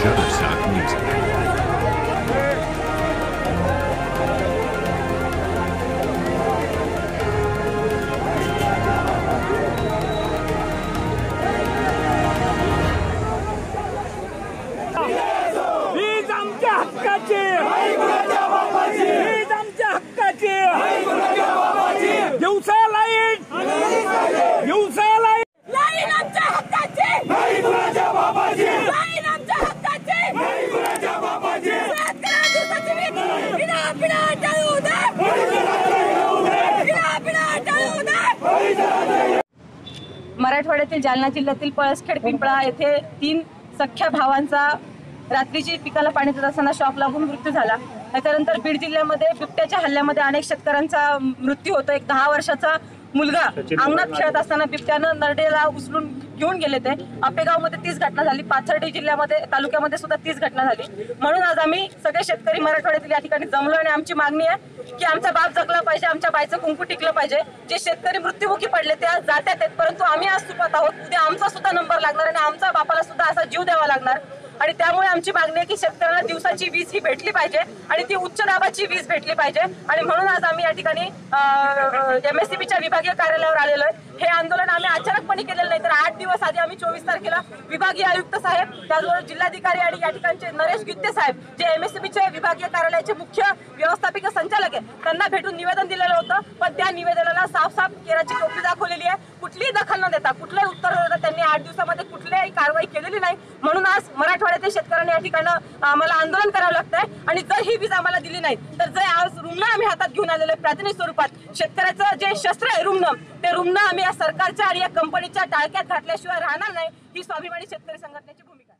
Shutterstock Music. वीज आमच्या हक्काची, वीज आमच्या हक्काची, दिवसा लाईट, दिवसा लाईट, लाईन आमच्या हक्काची, नाही कुणाच्या बापाची, लाईन आमच्या हक्काची, नाही कुणाच्या बापाची, दिवसाची बिना बिना टळू दे, बिना बिना टळू दे। मराठवाड्यातील जालना जिल्ह्यातील पळसखेड पिंपळा येथे 3 सख्ख्या भावांचा रात्रीची पिकाला पाणी देत असताना शॉक लागून मृत्यू झाला। त्याच्यानंतर बीड जिल्ह्यामध्ये बिबट्याच्या हल्ल्यामध्ये अनेक शेतकऱ्यांचा मृत्यू होतो। एक 10 वर्षाचा मुलगा अंगणात खेळत असताना बिबट्यानं नरडेला उचलून घेऊन गेले ते। आपेगावमध्ये 30 घटना झाली, पाथर्डी जिल्ह्यामध्ये तालुक्यामध्ये सुद्धा 30 घटना झाली। म्हणून आज आम्ही सगळे शेतकरी मराठवाड्यातील या ठिकाणी जमलो आणि आमची मागणी आहे की आमचा बाप जगला पाहिजे, आमच्या बाईचं कुंकू टिकलं पाहिजे। जे शेतकरी मृत्युमुखी पडले ते आज जात्यात आहेत, परंतु आम्ही आज चुकत आहोत। उद्या आमचा सुद्धा नंबर लागणार आणि आमचा बापाला सुद्धा असा जीव द्यावा लागणार आणि त्यामुळे आमची मागणी आहे की शेतकऱ्यांना दिवसाची वीज ही भेटली पाहिजे आणि ती उच्च दाबाची वीज भेटली पाहिजे। आणि म्हणून आज आम्ही या ठिकाणी MSCBच्या विभागीय कार्यालयावर आलेलो आहे। हे आंदोलन आम्ही अचानकपणे केलेलं नाही, तर 8 दिवस आधी आम्ही 24 तारखेला विभागीय आयुक्त साहेब, त्याचबरोबर जिल्हाधिकारी आणि या ठिकाणचे नरेश गित्ते साहेब जे MSCBचे विभागीय कार्यालयाचे मुख्य व्यवस्थापकीय संचालक आहे त्यांना भेटून निवेदन दिलेलं होतं। पण त्या निवेदनाला साफ केराची टोपली दाखवलेली आहे। कुठलीही दखल न देता, कुठलंही उत्तर न देता त्यांनी 8 दिवसामध्ये कुठलीही कारवाई केलेली नाही। म्हणून आज मराठवाड्यातील शेतकऱ्यांनी या ठिकाणी आम्हाला आंदोलन करावं लागतंय आणि जर ही वीज आम्हाला दिली नाही तर जे आज रुग्ण आम्ही हातात घेऊन आलेलो आहे प्राथमिक स्वरूपात शेतकऱ्याचं जे शस्त्र आहे रुग्ण, ते रुग्ण आम्ही या सरकारच्या आणि या कंपनीच्या टाळक्यात घातल्याशिवाय राहणार नाही। ही स्वाभिमानी शेतकरी संघटनेची भूमिका।